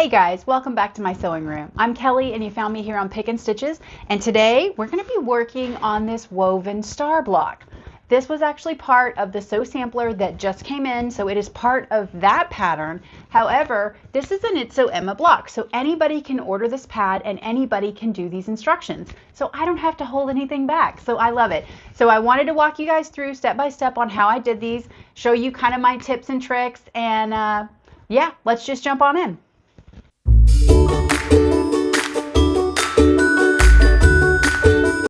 Hey guys, welcome back to my sewing room. I'm Kelly and you found me here on Pick and Stitches, and today we're going to be working on this woven star block. This was actually part of the sew sampler that just came in, so it is part of that pattern. However, this is an It's Sew Emma block, so anybody can order this pad and anybody can do these instructions. So I don't have to hold anything back, so I love it. So I wanted to walk you guys through step by step on how I did these, show you kind of my tips and tricks, and yeah, let's just jump on in.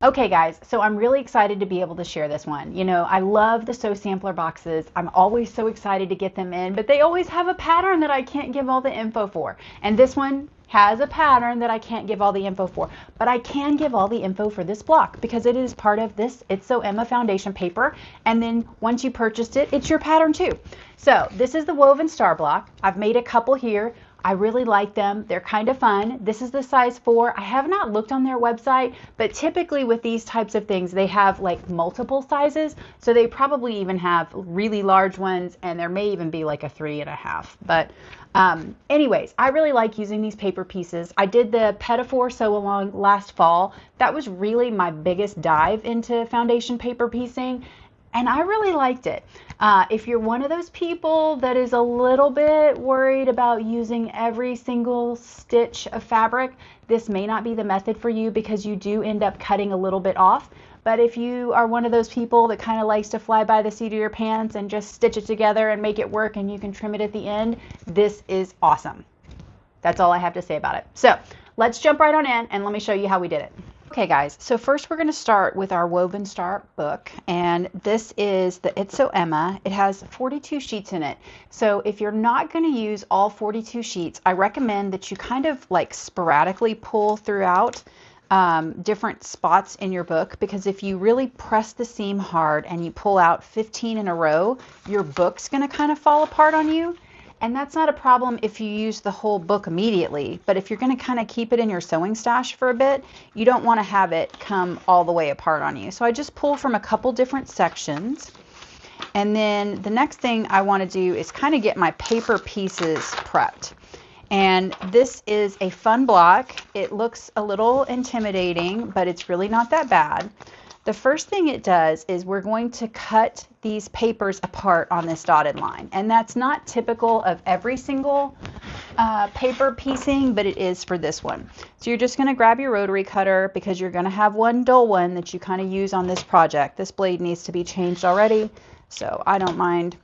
Okay guys, so I'm really excited to be able to share this one. You know, I love the sew sampler boxes. I'm always so excited to get them in, but they always have a pattern that I can't give all the info for. And this one has a pattern that I can't give all the info for, but I can give all the info for this block because it is part of this It's Sew Emma foundation paper. And then once you purchased it, it's your pattern too. So this is the woven star block. I've made a couple here. I really like them. They're kind of fun. This is the size 4. I have not looked on their website, but typically with these types of things, they have like multiple sizes. So they probably even have really large ones, and there may even be like a 3.5. But anyways, I really like using these paper pieces. I did the Pettifor sew along last fall. That was really my biggest dive into foundation paper piecing, and I really liked it. If you're one of those people that is a little bit worried about using every single stitch of fabric, this may not be the method for you because you do end up cutting a little bit off. But if you are one of those people that kind of likes to fly by the seat of your pants and just stitch it together and make it work and you can trim it at the end, this is awesome. That's all I have to say about it. So let's jump right on in and let me show you how we did it. Okay guys, so first we're going to start with our woven star book, and this is the It's Sew Emma. It has 42 sheets in it. So if you're not going to use all 42 sheets, I recommend that you kind of like sporadically pull throughout different spots in your book, because if you really press the seam hard and you pull out 15 in a row, your book's going to kind of fall apart on you. And that's not a problem if you use the whole book immediately, but if you're going to kind of keep it in your sewing stash for a bit, you don't want to have it come all the way apart on you. So I just pull from a couple different sections. And then the next thing I want to do is kind of get my paper pieces prepped. And this is a fun block. It looks a little intimidating, but it's really not that bad. The first thing it does is we're going to cut these papers apart on this dotted line. And that's not typical of every single paper piecing, but it is for this one. So you're just going to grab your rotary cutter because you're going to have one dull one that you kind of use on this project. This blade needs to be changed already, so I don't mind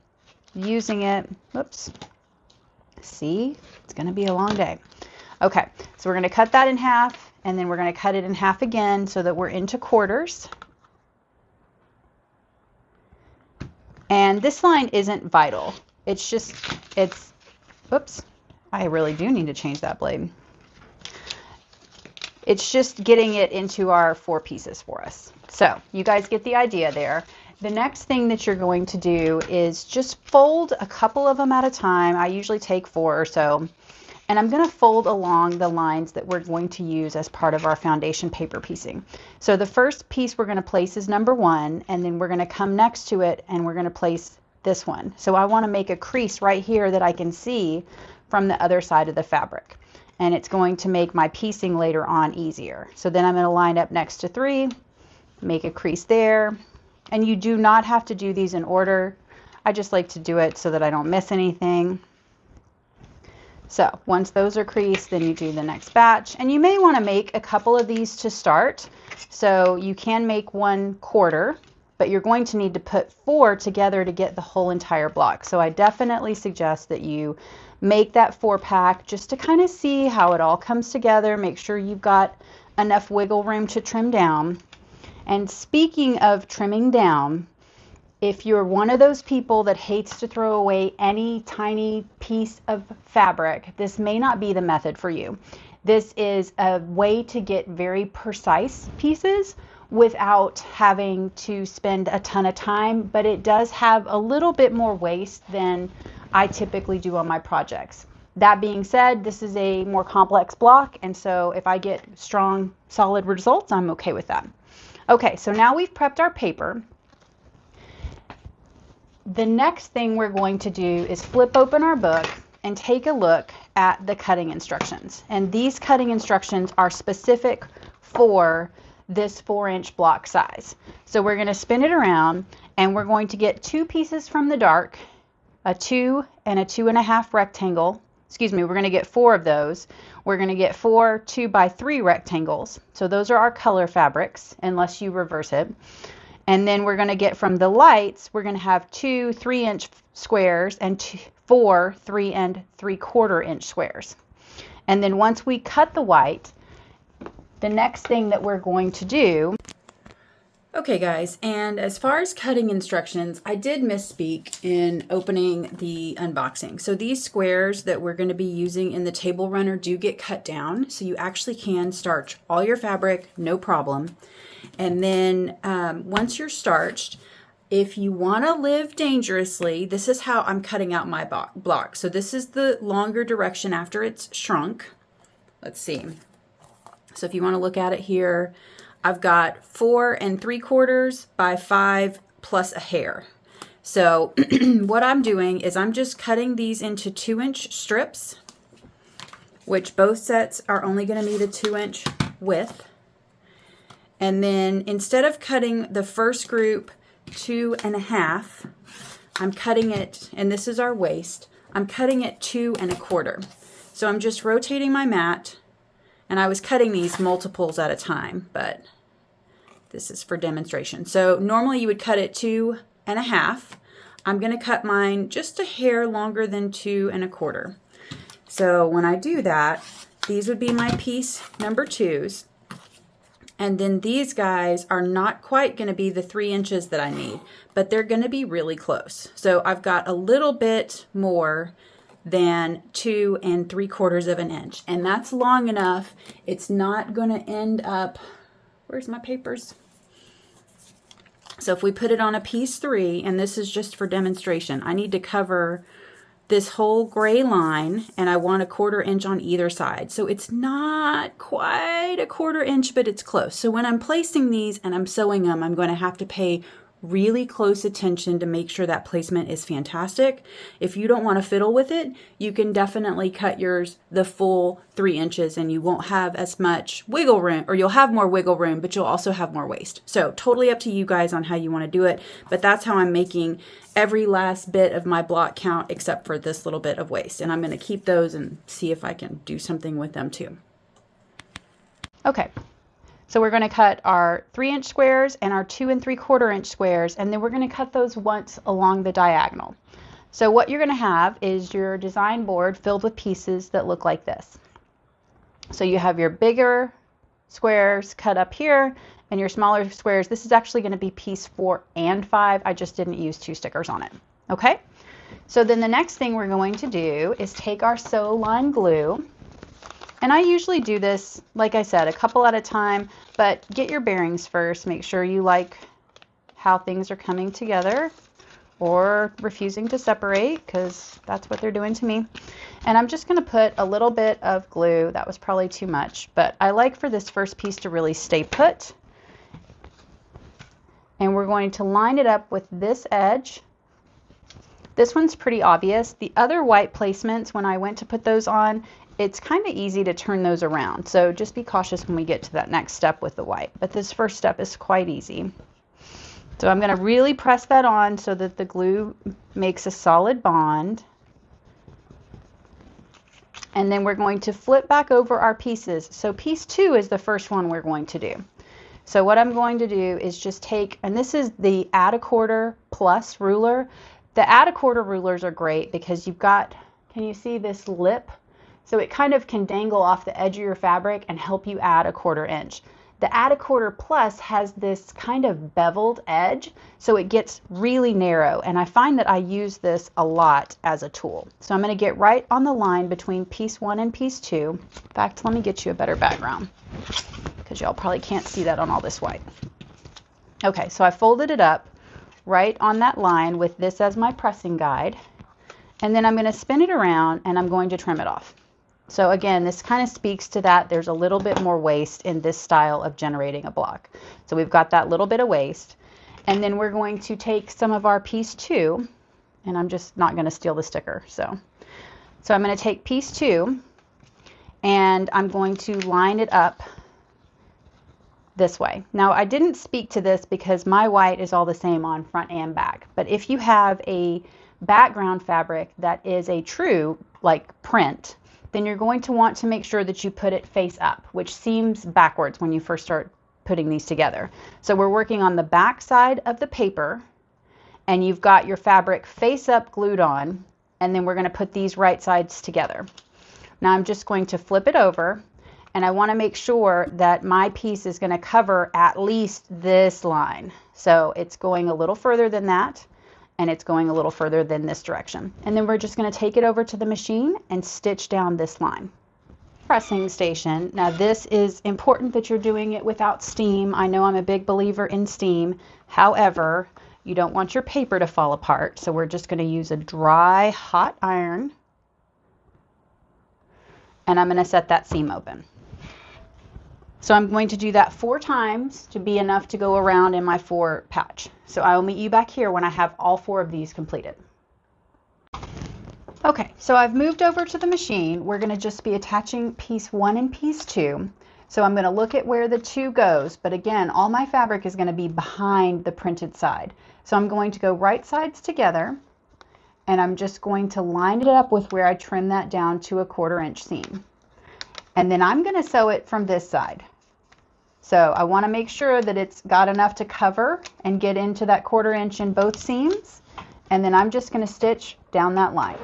using it. Whoops. See, it's going to be a long day. Okay, so we're going to cut that in half, and then we're going to cut it in half again so that we're into quarters. And this line isn't vital. It's just, whoops, I really do need to change that blade. It's just getting it into our 4 pieces for us. So you guys get the idea there. The next thing that you're going to do is just fold a couple of them at a time. I usually take 4 or so. And I'm going to fold along the lines that we're going to use as part of our foundation paper piecing. So the first piece we're going to place is number 1, and then we're going to come next to it and we're going to place this one. So I want to make a crease right here that I can see from the other side of the fabric. And it's going to make my piecing later on easier. So then I'm going to line up next to 3, make a crease there. And you do not have to do these in order. I just like to do it so that I don't miss anything. So once those are creased, then you do the next batch. And you may want to make a couple of these to start. So you can make 1 quarter, but you're going to need to put 4 together to get the whole entire block. So I definitely suggest that you make that 4-pack just to kind of see how it all comes together. Make sure you've got enough wiggle room to trim down. And speaking of trimming down, if you're one of those people that hates to throw away any tiny piece of fabric, this may not be the method for you. This is a way to get very precise pieces without having to spend a ton of time, but it does have a little bit more waste than I typically do on my projects. That being said, this is a more complex block, and so if I get strong, solid results, I'm okay with that. Okay, so now we've prepped our paper. The next thing we're going to do is flip open our book and take a look at the cutting instructions. And these cutting instructions are specific for this 4-inch block size. So we're going to spin it around, and we're going to get 2 pieces from the dark, a 2 and a 2.5 rectangle. Excuse me, we're going to get 4 of those. We're going to get 4 2x3 rectangles. So those are our color fabrics, unless you reverse it. And then we're going to get from the lights, we're going to have 2 3-inch squares and 4 3 3/4 inch squares. And then once we cut the white, the next thing that we're going to do. Okay guys, and as far as cutting instructions, I did misspeak in opening the unboxing. So these squares that we're going to be using in the table runner do get cut down, so you actually can starch all your fabric, no problem. And then once you're starched, if you want to live dangerously, this is how I'm cutting out my block. So this is the longer direction after it's shrunk. Let's see. So if you want to look at it here, I've got 4 3/4 by 5 plus a hair. So what I'm doing is I'm just cutting these into 2-inch strips, which both sets are only going to need a 2-inch width. And then instead of cutting the first group 2.5, I'm cutting it, and this is our waist, I'm cutting it 2 1/4. So I'm just rotating my mat, and I was cutting these multiples at a time, but this is for demonstration. So normally you would cut it 2 1/2. I'm going to cut mine just a hair longer than 2 1/4. So when I do that, these would be my piece number 2s. And then these guys are not quite going to be the 3 inches that I need, but they're going to be really close. So I've got a little bit more than 2 3/4 inch, and that's long enough. It's not going to end up, where's my papers? So if we put it on a piece 3, and this is just for demonstration, I need to cover this whole gray line, and I want a 1/4 inch on either side. So it's not quite a 1/4 inch, but it's close. So when I'm placing these and I'm sewing them, I'm going to have to pay really close attention to make sure that placement is fantastic. If you don't want to fiddle with it, you can definitely cut yours the full 3 inches, and you won't have as much wiggle room, or you'll have more wiggle room, but you'll also have more waist. So totally up to you guys on how you want to do it, but that's how I'm making every last bit of my block count except for this little bit of waist. And I'm going to keep those and see if I can do something with them too. Okay. So we're going to cut our 3-inch squares and our 2 3/4 inch squares, and then we're going to cut those once along the diagonal. So what you're going to have is your design board filled with pieces that look like this. So you have your bigger squares cut up here and your smaller squares. This is actually going to be piece 4 and 5. I just didn't use 2 stickers on it. Okay. So then the next thing we're going to do is take our sew line glue. And I usually do this, like I said, a couple at a time, but get your bearings first. Make sure you like how things are coming together or refusing to separate, because that's what they're doing to me. And I'm just going to put a little bit of glue. That was probably too much, but I like for this first piece to really stay put. And we're going to line it up with this edge. This one's pretty obvious. The other white placements, when I went to put those on, it's kind of easy to turn those around. So just be cautious when we get to that next step with the white. But this first step is quite easy. So I'm going to really press that on so that the glue makes a solid bond. And then we're going to flip back over our pieces. So piece 2 is the first one we're going to do. So what I'm going to do is just take, and this is the add a quarter plus ruler. The add a quarter rulers are great because you've got, can you see this lip? So it kind of can dangle off the edge of your fabric and help you add a 1/4 inch. The add a quarter plus has this kind of beveled edge, so it gets really narrow, and I find that I use this a lot as a tool. So I'm going to get right on the line between piece 1 and piece 2. In fact, let me get you a better background, because y'all probably can't see that on all this white. Okay, so I folded it up right on that line with this as my pressing guide, and then I'm going to spin it around and I'm going to trim it off. So again, this kind of speaks to that. There's a little bit more waste in this style of generating a block. So we've got that little bit of waste. And then we're going to take some of our piece 2, and I'm just not going to steal the sticker. So So I'm going to take piece 2 and I'm going to line it up this way. Now I didn't speak to this because my white is all the same on front and back, but if you have a background fabric that is a true like print, then you're going to want to make sure that you put it face up, which seems backwards when you first start putting these together. So we're working on the back side of the paper and you've got your fabric face up glued on, and then we're going to put these right sides together. Now I'm just going to flip it over, and I want to make sure that my piece is going to cover at least this line. So it's going a little further than that, and it's going a little further than this direction. And then we're just going to take it over to the machine and stitch down this line. Pressing station. Now this is important that you're doing it without steam. I know I'm a big believer in steam. However, you don't want your paper to fall apart. So we're just going to use a dry hot iron, and I'm going to set that seam open. So I'm going to do that 4 times to be enough to go around in my 4 patch. So I will meet you back here when I have all 4 of these completed. Okay, so I've moved over to the machine. We're going to just be attaching piece 1 and piece 2. So I'm going to look at where the 2 goes, but again, all my fabric is going to be behind the printed side. So I'm going to go right sides together, and I'm just going to line it up with where I trim that down to a 1/4 inch seam. And then I'm going to sew it from this side. So I want to make sure that it's got enough to cover and get into that 1/4 inch in both seams. And then I'm just going to stitch down that line.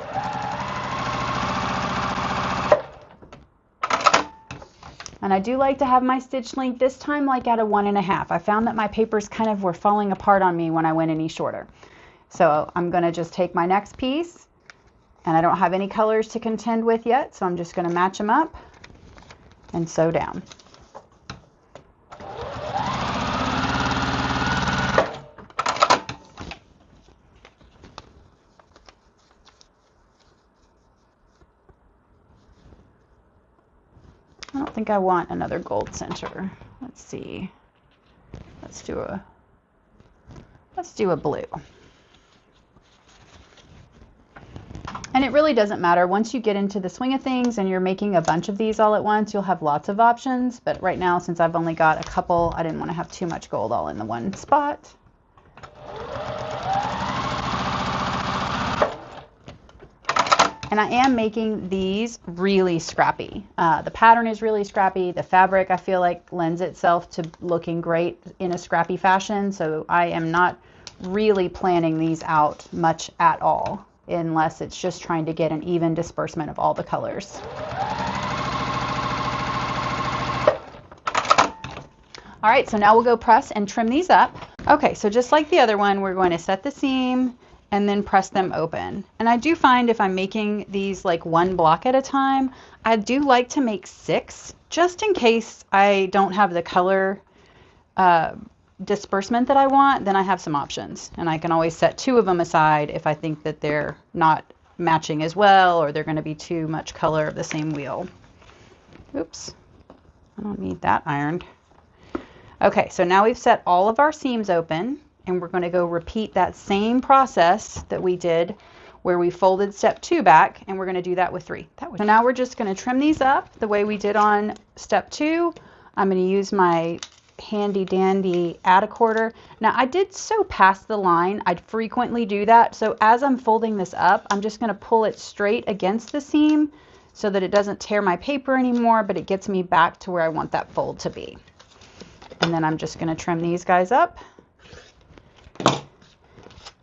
And I do like to have my stitch length this time like at a 1.5. I found that my papers kind of were falling apart on me when I went any shorter. So I'm going to just take my next piece, and I don't have any colors to contend with yet, so I'm just going to match them up and sew down. I don't think I want another gold center. Let's see. Let's do a blue. And it really doesn't matter. Once you get into the swing of things and you're making a bunch of these all at once, you'll have lots of options. But right now, since I've only got a couple, I didn't want to have too much gold all in the one spot. And I am making these really scrappy. The pattern is really scrappy. The fabric, I feel like, lends itself to looking great in a scrappy fashion. So I am not really planning these out much at all, unless it's just trying to get an even disbursement of all the colors. All right, so now we'll go press and trim these up. Okay, so just like the other one, we're going to set the seam and then press them open. And I do find if I'm making these like 1 block at a time, I do like to make 6, just in case I don't have the color disbursement that I want. Then I have some options, and I can always set 2 of them aside if I think that they're not matching as well, or they're going to be too much color of the same wheel. Oops, I don't need that ironed. Okay, so now we've set all of our seams open, and we're going to go repeat that same process that we did where we folded step 2 back, and we're going to do that with 3. So now we're just going to trim these up the way we did on step 2. I'm going to use my handy dandy add a 1/4. Now I did sew past the line. I'd frequently do that. So as I'm folding this up, I'm just going to pull it straight against the seam so that it doesn't tear my paper anymore, but it gets me back to where I want that fold to be. And then I'm just going to trim these guys up.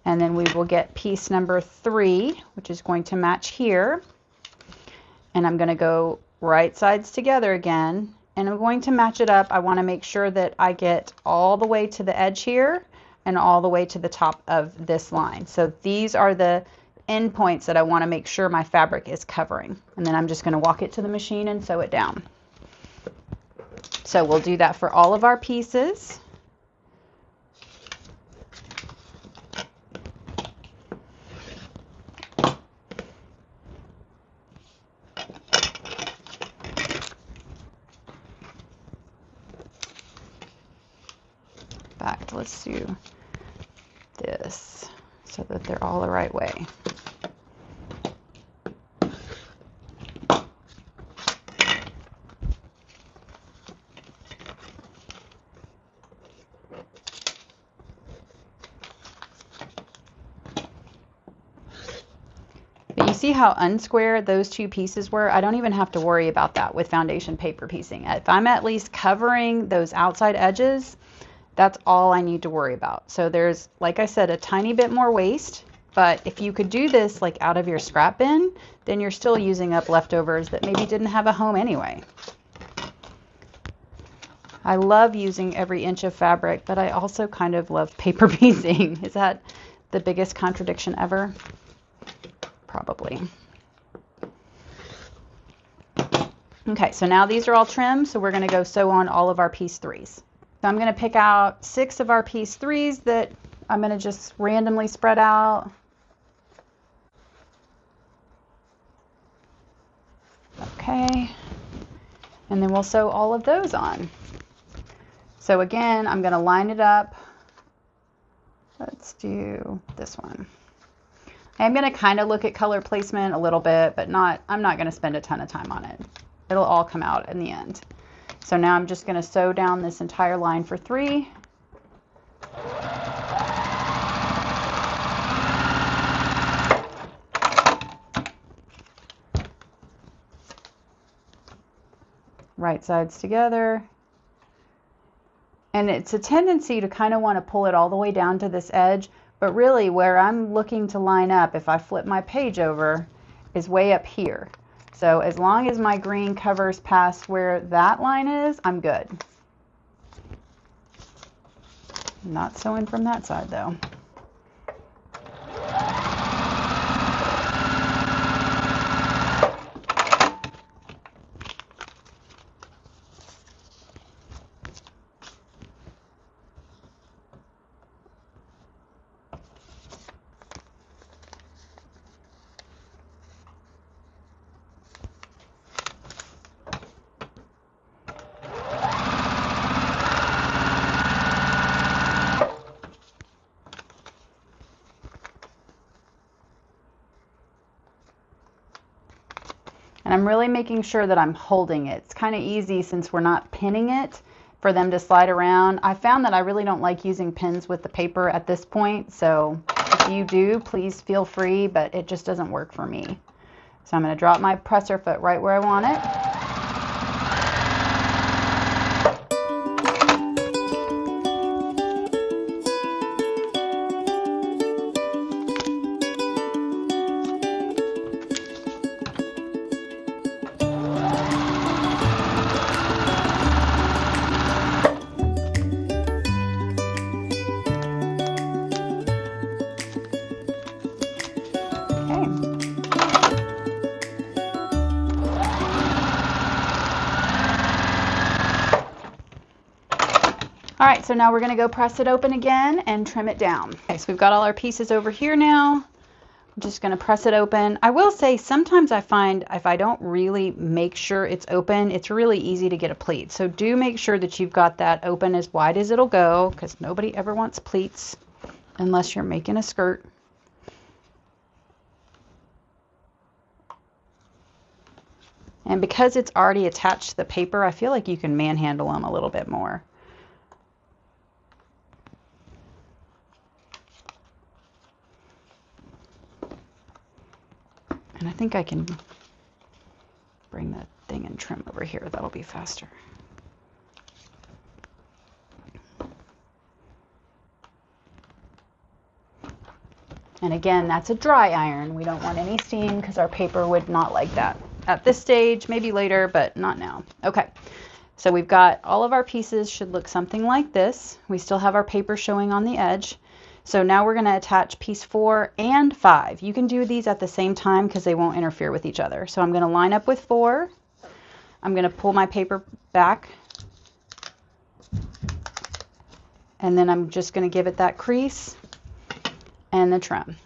And then we will get piece number 3, which is going to match here. And I'm going to go right sides together again. And I'm going to match it up. I want to make sure that I get all the way to the edge here and all the way to the top of this line. So these are the end points that I want to make sure my fabric is covering. And then I'm just going to walk it to the machine and sew it down. So we'll do that for all of our pieces. Let's do this so that they're all the right way. see how unsquare those two pieces were? I don't even have to worry about that with foundation paper piecing. If I'm at least covering those outside edges, that's all I need to worry about. So there's, like I said, a tiny bit more waste, but if you could do this like out of your scrap bin, then you're still using up leftovers that maybe didn't have a home anyway. I love using every inch of fabric, but I also kind of love paper piecing. Is that the biggest contradiction ever? Probably. Okay, so now these are all trimmed, so we're going to go sew on all of our piece 3s. So I'm going to pick out 6 of our piece 3s that I'm going to just randomly spread out. Okay, and then we'll sew all of those on. So again, I'm going to line it up. Let's do this one. I'm going to kind of look at color placement a little bit, but I'm not going to spend a ton of time on it. It'll all come out in the end. So now I'm just going to sew down this entire line for 3. Right sides together. And it's a tendency to kind of want to pull it all the way down to this edge, but really where I'm looking to line up, if I flip my page over, is way up here. So as long as my green covers past where that line is, I'm good. Not sewing from that side though. And I'm really making sure that I'm holding it. It's kind of easy since we're not pinning it for them to slide around. I found that I really don't like using pins with the paper at this point. So if you do, please feel free, but it just doesn't work for me. So I'm going to drop my presser foot right where I want it. All right, so now we're going to go press it open again and trim it down. Okay, so we've got all our pieces over here now. I'm just going to press it open. I will say sometimes I find if I don't really make sure it's open, it's really easy to get a pleat. So do make sure that you've got that open as wide as it'll go, because nobody ever wants pleats unless you're making a skirt. And because it's already attached to the paper, I feel like you can manhandle them a little bit more. And I think I can bring that thing and trim over here. That'll be faster. And again, that's a dry iron. We don't want any steam because our paper would not like that. At this stage, maybe later, but not now. Okay, so we've got all of our pieces should look something like this. We still have our paper showing on the edge. So now we're going to attach piece 4 and 5. You can do these at the same time because they won't interfere with each other. So I'm going to line up with 4. I'm going to pull my paper back. And then I'm just going to give it that crease and the trim.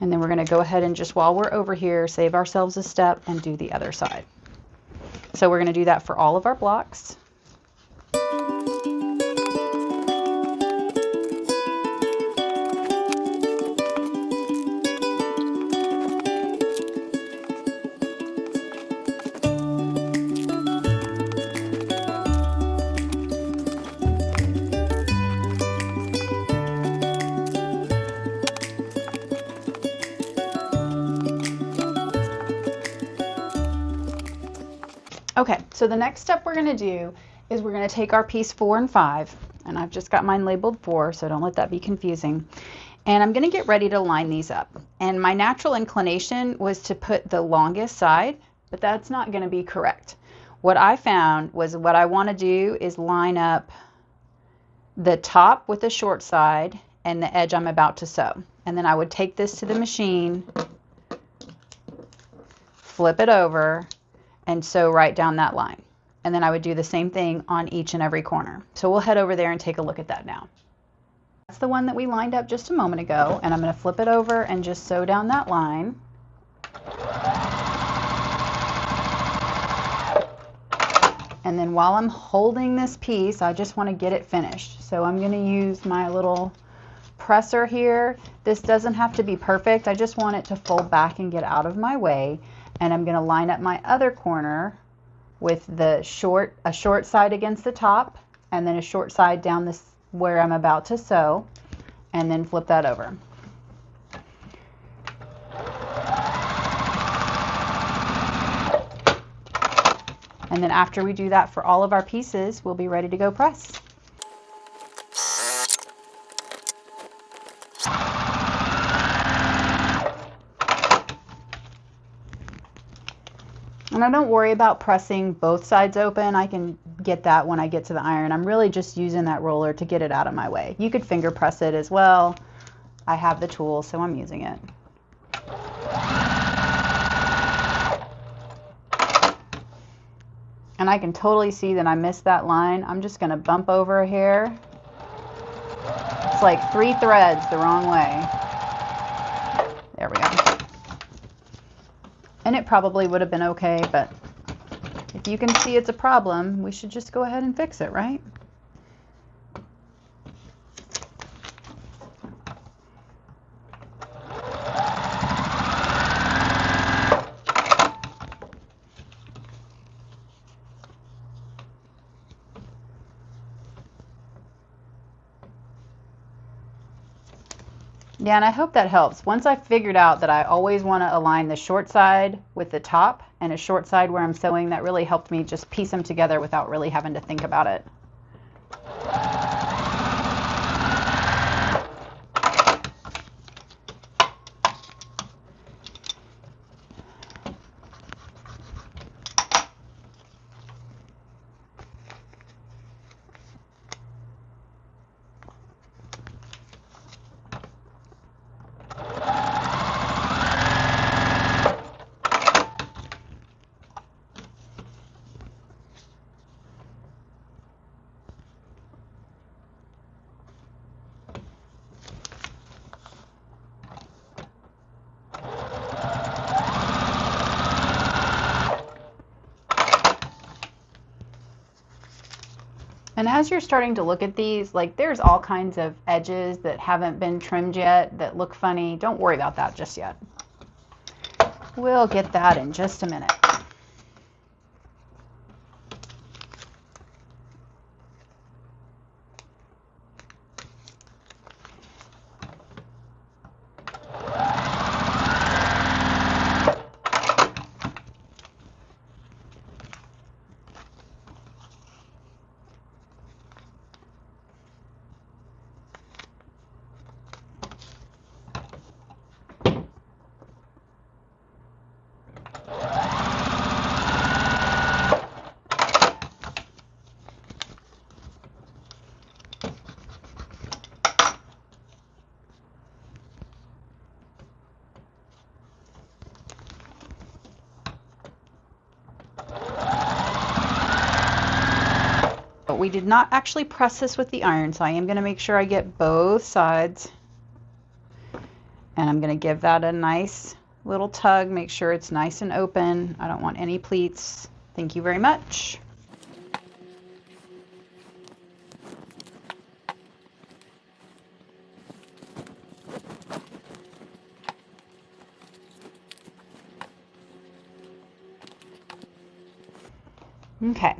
And then we're going to go ahead and just while we're over here, save ourselves a step and do the other side. So we're going to do that for all of our blocks. So the next step we're going to do is we're going to take our piece 4 and 5, and I've just got mine labeled 4, so don't let that be confusing. And I'm going to get ready to line these up. And my natural inclination was to put the longest side, but that's not going to be correct. What I found was what I want to do is line up the top with the short side and the edge I'm about to sew. And then I would take this to the machine, flip it over, and sew right down that line. And then I would do the same thing on each and every corner. So we'll head over there and take a look at that now. That's the one that we lined up just a moment ago, and I'm going to flip it over and just sew down that line. And then while I'm holding this piece, I just want to get it finished. So I'm going to use my little presser here. This doesn't have to be perfect. I just want it to fold back and get out of my way. And I'm going to line up my other corner with a short side against the top, and then a short side down this where I'm about to sew, and then flip that over. And then after we do that for all of our pieces, we'll be ready to go press. And I don't worry about pressing both sides open. I can get that when I get to the iron. I'm really just using that roller to get it out of my way. You could finger press it as well. I have the tool, so I'm using it. And I can totally see that I missed that line. I'm just going to bump over here. It's like 3 threads the wrong way. There we go. And it probably would have been okay, but if you can see it's a problem, we should just go ahead and fix it, right? Yeah, and I hope that helps. Once I figured out that I always want to align the short side with the top and a short side where I'm sewing, that really helped me just piece them together without really having to think about it. And as you're starting to look at these, like there's all kinds of edges that haven't been trimmed yet that look funny. Don't worry about that just yet. We'll get that in just a minute. We did not actually press this with the iron, so I am going to make sure I get both sides. And I'm going to give that a nice little tug, make sure it's nice and open. I don't want any pleats. Thank you very much. Okay.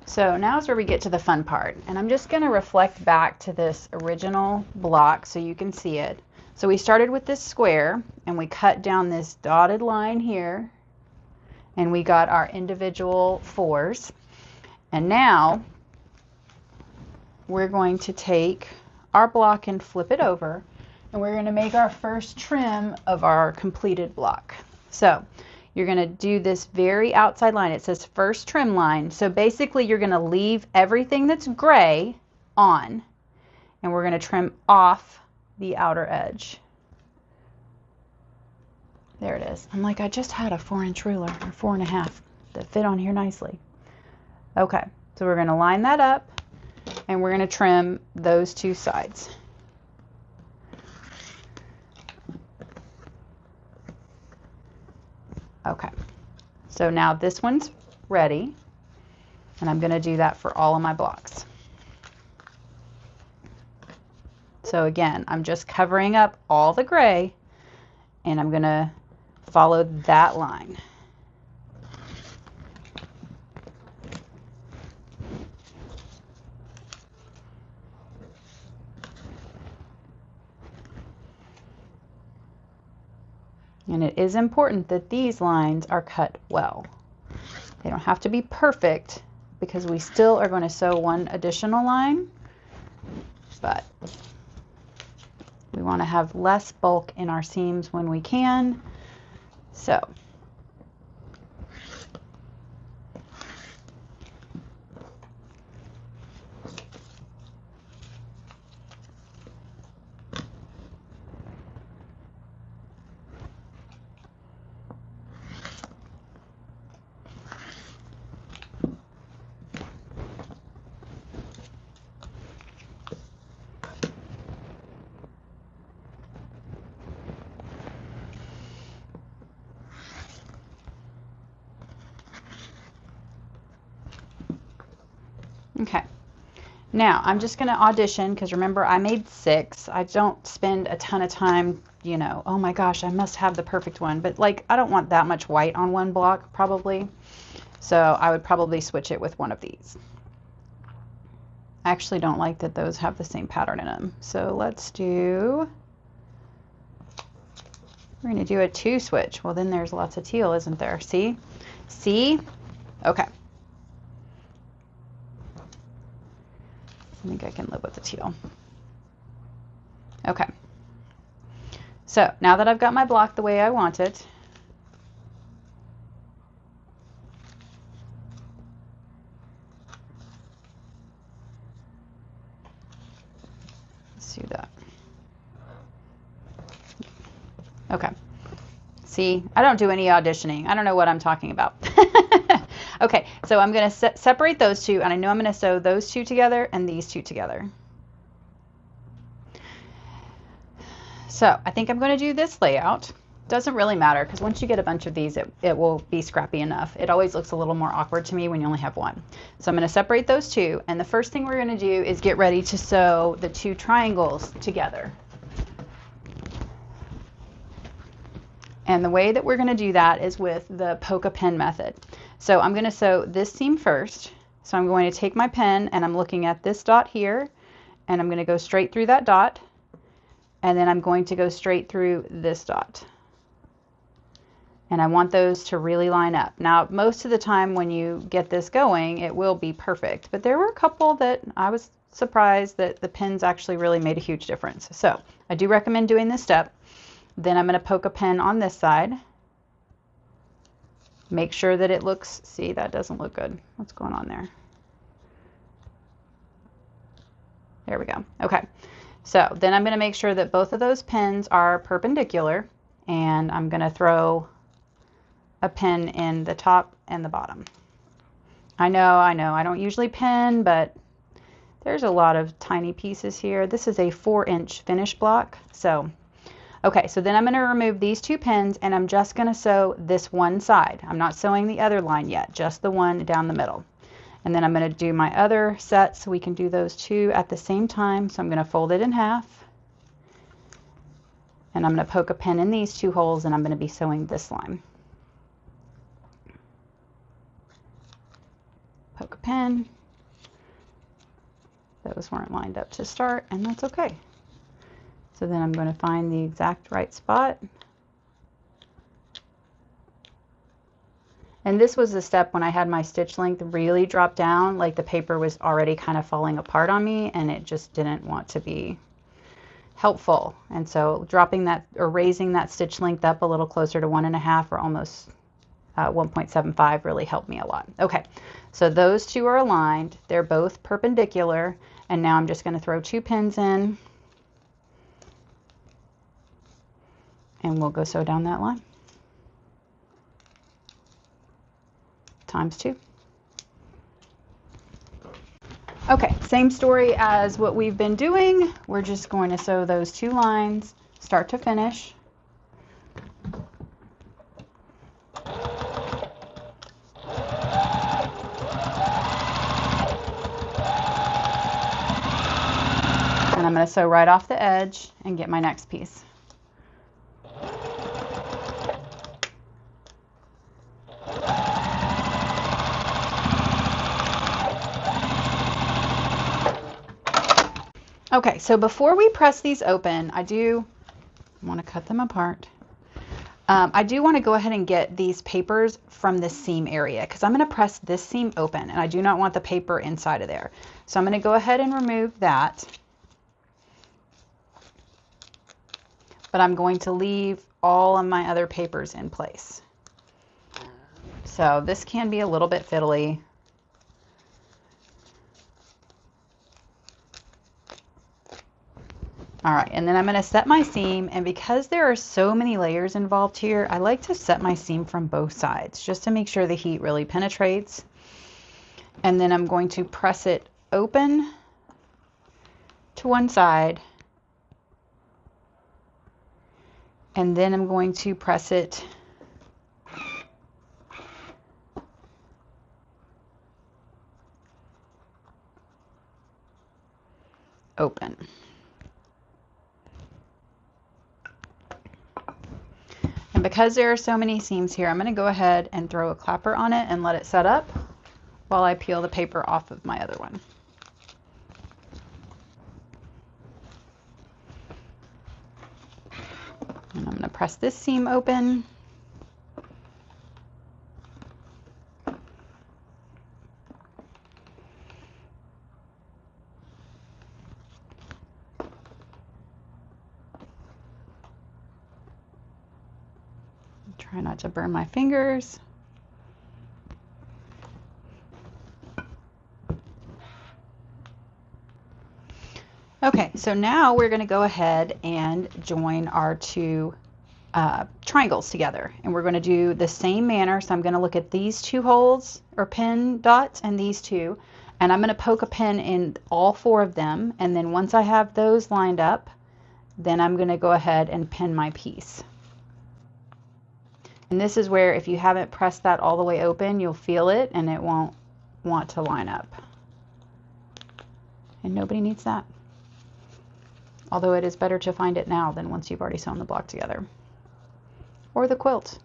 So now is where we get to the fun part, and I'm just going to reflect back to this original block so you can see it. So we started with this square and we cut down this dotted line here, And we got our individual 4s. And now we're going to take our block and flip it over, and we're going to make our first trim of our completed block. So you're going to do this very outside line. It says first trim line. So basically you're going to leave everything that's gray on, and we're going to trim off the outer edge. There it is. I'm like, I just had a 4-inch ruler, or 4.5, that fit on here nicely. Okay, so we're going to line that up, and we're going to trim those 2 sides. Okay, so now this one's ready, and I'm going to do that for all of my blocks. So again, I'm just covering up all the gray, and I'm going to follow that line. And it is important that these lines are cut well. They don't have to be perfect, because we still are going to sew one additional line, but we want to have less bulk in our seams when we can. So okay, now I'm just going to audition, because remember I made 6. I don't spend a ton of time, you know, oh my gosh, I must have the perfect one, but like I don't want that much white on one block probably, so I would probably switch it with one of these. I actually don't like that those have the same pattern in them, so let's do, we're going to do a 2 switch. Well, then there's lots of teal, isn't there? See? See? Okay. I think I can live with the teal. Okay. So now that I've got my block the way I want it, let's do that. Okay. See, I don't do any auditioning. I don't know what I'm talking about. Okay, so I'm going to separate those 2, and I know I'm going to sew those 2 together and these 2 together. So I think I'm going to do this layout. Doesn't really matter, because once you get a bunch of these, it will be scrappy enough. It always looks a little more awkward to me when you only have one. So I'm going to separate those 2, and the first thing we're going to do is get ready to sew the 2 triangles together. And the way that we're going to do that is with the poke a pin method. So I'm going to sew this seam first. So I'm going to take my pen, and I'm looking at this dot here, and I'm going to go straight through that dot, and then I'm going to go straight through this dot. And I want those to really line up. Now, most of the time when you get this going, it will be perfect, but there were a couple that I was surprised that the pins actually really made a huge difference. So I do recommend doing this step. Then I'm going to poke a pin on this side. Make sure that it looks, see, that doesn't look good. What's going on there? There we go. Okay. So then I'm going to make sure that both of those pins are perpendicular, and I'm going to throw a pin in the top and the bottom. I know, I don't usually pin, but there's a lot of tiny pieces here. This is a 4-inch finish block, so okay, so then I'm going to remove these 2 pins, and I'm just going to sew this one side. I'm not sewing the other line yet, just the one down the middle. And then I'm going to do my other set so we can do those 2 at the same time. So I'm going to fold it in half, and I'm going to poke a pin in these 2 holes, and I'm going to be sewing this line. Poke a pin. Those weren't lined up to start, and that's okay. So then I'm going to find the exact right spot. And this was the step when I had my stitch length really drop down, like the paper was already kind of falling apart on me and it just didn't want to be helpful. And so dropping that or raising that stitch length up a little closer to 1.5 or almost 1.75 really helped me a lot. Okay, so those two are aligned. They're both perpendicular. And now I'm just going to throw 2 pins in and we'll go sew down that line. Times 2. Okay, same story as what we've been doing. We're just going to sew those 2 lines start to finish. And I'm going to sew right off the edge and get my next piece. Okay, so before we press these open, I do want to cut them apart. I do want to go ahead and get these papers from this seam area because I'm going to press this seam open and I do not want the paper inside of there. So I'm going to go ahead and remove that. But I'm going to leave all of my other papers in place. So this can be a little bit fiddly. All right, and then I'm going to set my seam, and because there are so many layers involved here, I like to set my seam from both sides just to make sure the heat really penetrates. And then I'm going to press it open to one side, and then I'm going to press it open. And because there are so many seams here, I'm going to go ahead and throw a clapper on it and let it set up while I peel the paper off of my other one. And I'm going to press this seam open. Try not to burn my fingers. Okay, so now we're going to go ahead and join our 2 triangles together, and we're going to do the same manner. So I'm going to look at these 2 holes or pin dots and these 2, and I'm going to poke a pin in all 4 of them, and then once I have those lined up, then I'm going to go ahead and pin my piece. And this is where if you haven't pressed that all the way open, you'll feel it and it won't want to line up. And nobody needs that. Although it is better to find it now than once you've already sewn the block together. Or the quilt.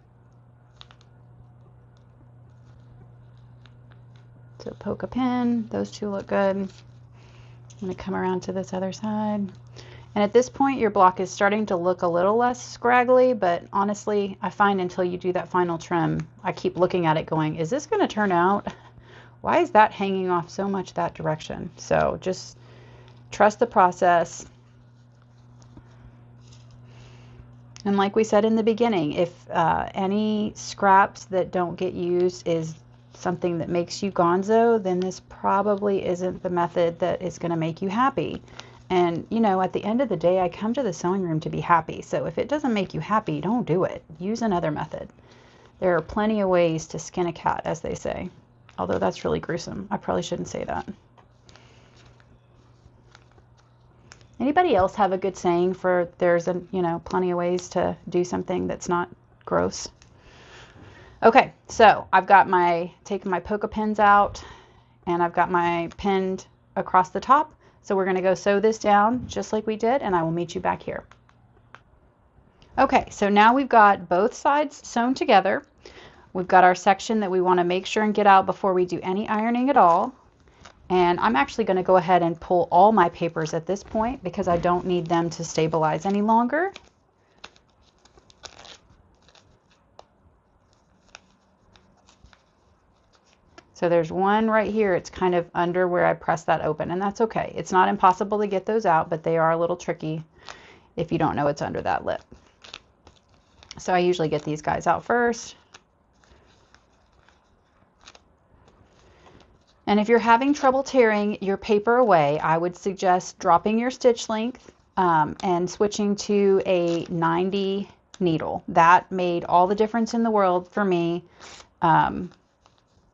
So poke a pin, those 2 look good. I'm going to come around to this other side. And at this point, your block is starting to look a little less scraggly, but honestly, I find until you do that final trim, I keep looking at it going, is this going to turn out? Why is that hanging off so much that direction? So just trust the process. And like we said in the beginning, if any scraps that don't get used is something that makes you gonzo, then this probably isn't the method that is going to make you happy. And, you know, at the end of the day, I come to the sewing room to be happy. So if it doesn't make you happy, don't do it. Use another method. There are plenty of ways to skin a cat, as they say. Although that's really gruesome. I probably shouldn't say that. Anybody else have a good saying for there's plenty of ways to do something that's not gross? Okay, so I've got taken my polka pins out, and I've got my pinned across the top. So we're going to go sew this down just like we did, and I will meet you back here. Okay, so now we've got both sides sewn together. We've got our section that we want to make sure and get out before we do any ironing at all. And I'm actually going to go ahead and pull all my papers at this point because I don't need them to stabilize any longer. So there's one right here. It's kind of under where I press that open, and that's okay. It's not impossible to get those out, but they are a little tricky if you don't know it's under that lip. So I usually get these guys out first. And if you're having trouble tearing your paper away, I would suggest dropping your stitch length and switching to a 90 needle. That made all the difference in the world for me.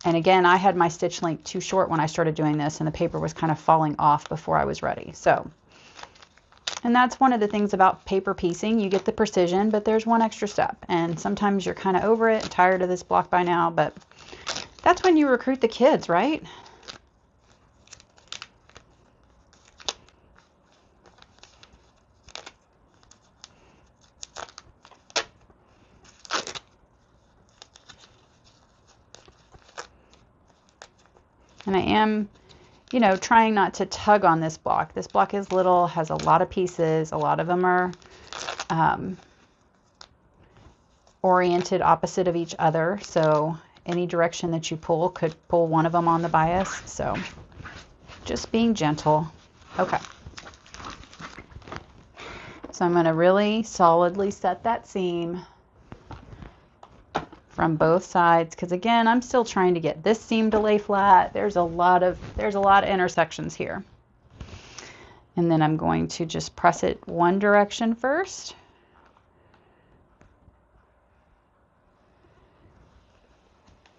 And again, I had my stitch length too short when I started doing this, and the paper was kind of falling off before I was ready. So, and that's one of the things about paper piecing. You get the precision, but there's one extra step. And sometimes you're kind of over it, tired of this block by now, but that's when you recruit the kids, right? And I am, you know, trying not to tug on this block. This block is little, has a lot of pieces. A lot of them are oriented opposite of each other. So any direction that you pull could pull one of them on the bias. So just being gentle. Okay. So I'm going to really solidly set that seam from both sides, because again, I'm still trying to get this seam to lay flat. There's a lot of intersections here. And then I'm going to just press it one direction first.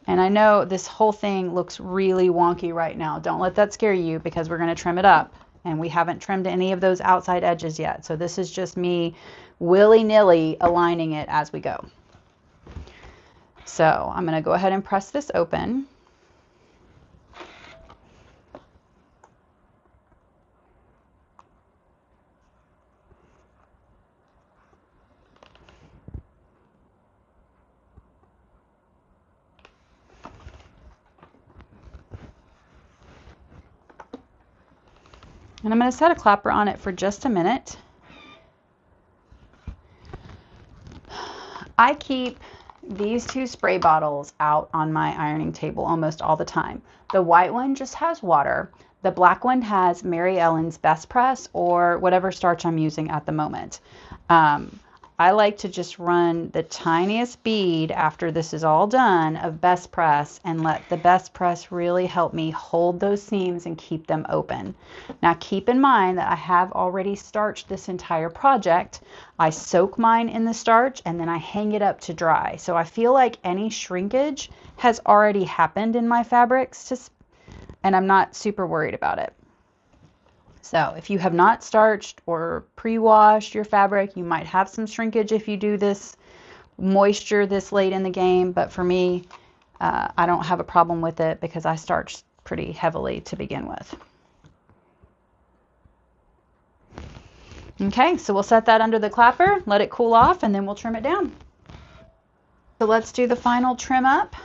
And I know this whole thing looks really wonky right now. Don't let that scare you, because we're going to trim it up, and we haven't trimmed any of those outside edges yet. So this is just me willy-nilly aligning it as we go. So I'm going to go ahead and press this open. And I'm going to set a clapper on it for just a minute. I keep these two spray bottles out on my ironing table almost all the time. The white one just has water. The black one has Mary Ellen's Best Press, or whatever starch I'm using at the moment. I like to just run the tiniest bead after this is all done of Best Press, and let the Best Press really help me hold those seams and keep them open. Now keep in mind that I have already starched this entire project. I soak mine in the starch and then I hang it up to dry. So I feel like any shrinkage has already happened in my fabrics, and I'm not super worried about it. So if you have not starched or pre-washed your fabric, you might have some shrinkage if you do this moisture this late in the game. But for me, I don't have a problem with it because I starched pretty heavily to begin with. Okay, so we'll set that under the clapper, let it cool off, and then we'll trim it down. So let's do the final trim up.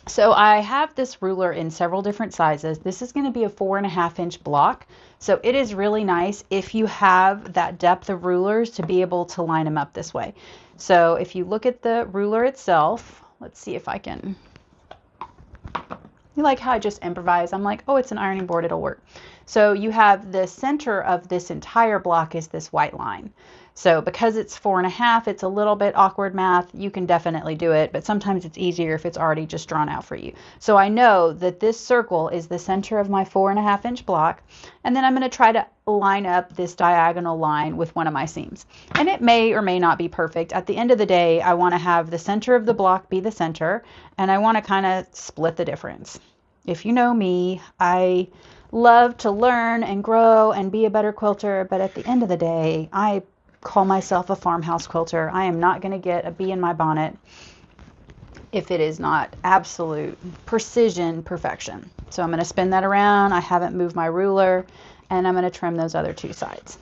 So I have this ruler in several different sizes. This is going to be a 4.5-inch block. So it is really nice if you have that depth of rulers to be able to line them up this way. So if you look at the ruler itself, let's see if I can, you like how I just improvise? I'm like, oh, it's an ironing board, it'll work. So you have the center of this entire block is this white line. So because it's 4.5, it's a little bit awkward math. You can definitely do it, but sometimes it's easier if it's already just drawn out for you. So I know that this circle is the center of my 4.5-inch block, and then I'm going to try to line up this diagonal line with one of my seams. And it may or may not be perfect. At the end of the day, I want to have the center of the block be the center, and I want to kind of split the difference. If you know me, I love to learn and grow and be a better quilter, but at the end of the day, I call myself a farmhouse quilter. I am not going to get a bee in my bonnet if it is not absolute precision perfection. So I'm going to spin that around. I haven't moved my ruler, and I'm going to trim those other two sides.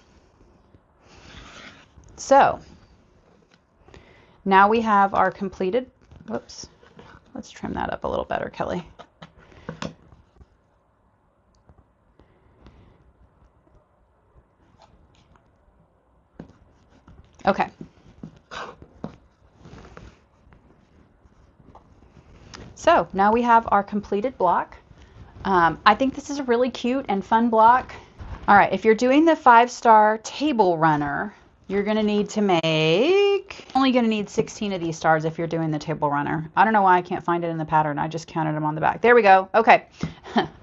So now we have our completed, whoops, let's trim that up a little better, Kelly. Okay. So now we have our completed block. I think this is a really cute and fun block. All right, if you're doing the 5-star table runner, you're gonna need to only gonna need 16 of these stars if you're doing the table runner. I don't know why I can't find it in the pattern. I just counted them on the back. There we go. Okay,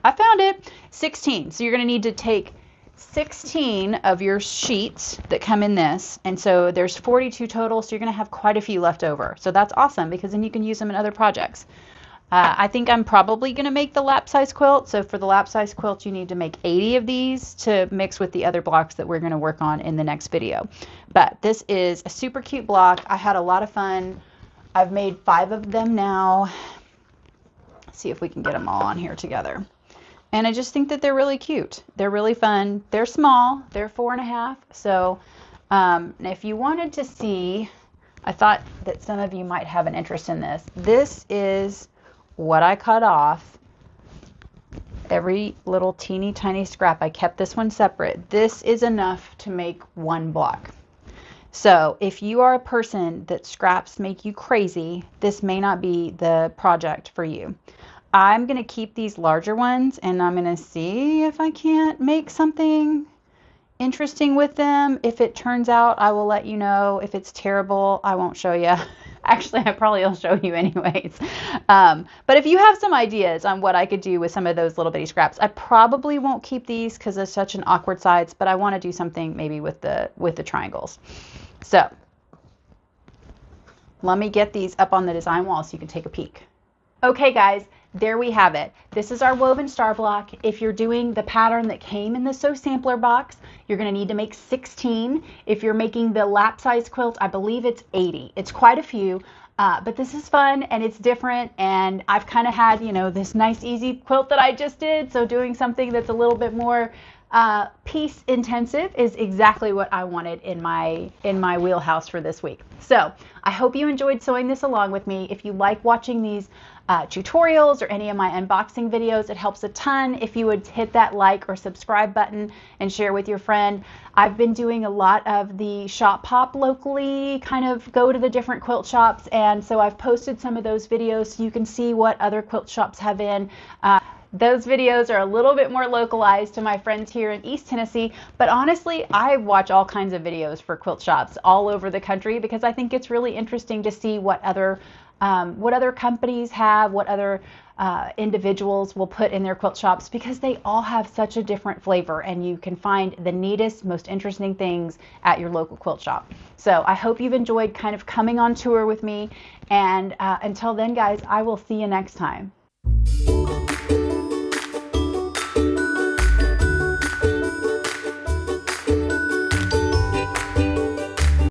I found it. 16. So you're gonna need to take 16 of your sheets that come in this, and so there's 42 total, so you're gonna have quite a few left over. So that's awesome because then you can use them in other projects. I think I'm probably going to make the lap size quilt. So for the lap size quilt, you need to make 80 of these to mix with the other blocks that we're going to work on in the next video. But this is a super cute block. I had a lot of fun. I've made 5 of them now. Let's see if we can get them all on here together. And I just think that they're really cute. They're really fun. They're small. They're 4.5. So if you wanted to see, I thought that some of you might have an interest in this. This is what I cut off. Every little teeny tiny scrap. I kept this one separate. This is enough to make one block. So if you are a person that scraps make you crazy, this may not be the project for you. I'm going to keep these larger ones and I'm going to see if I can't make something interesting with them. If it turns out, I will let you know. If it's terrible, I won't show you. Actually, I probably will show you anyways. But if you have some ideas on what I could do with some of those little bitty scraps, I probably won't keep these because it's such an awkward size, but I want to do something maybe with the triangles. So let me get these up on the design wall so you can take a peek. Okay guys, there we have it. This is our woven star block. If you're doing the pattern that came in the Sew Sampler box, you're going to need to make 16. If you're making the lap size quilt, I believe it's 80. It's quite a few, but this is fun and it's different, and I've kind of had, you know, this nice easy quilt that I just did, so doing something that's a little bit more piece intensive is exactly what I wanted in my wheelhouse for this week. So I hope you enjoyed sewing this along with me. If you like watching these tutorials or any of my unboxing videos, it helps a ton if you would hit that like or subscribe button and share with your friend. I've been doing a lot of the shop pop locally, kind of go to the different quilt shops, and so I've posted some of those videos so you can see what other quilt shops have in. Those videos are a little bit more localized to my friends here in East Tennessee, but honestly, I watch all kinds of videos for quilt shops all over the country because I think it's really interesting to see what other companies have, what other individuals will put in their quilt shops, because they all have such a different flavor, and you can find the neatest, most interesting things at your local quilt shop. So I hope you've enjoyed kind of coming on tour with me, and until then guys, I will see you next time.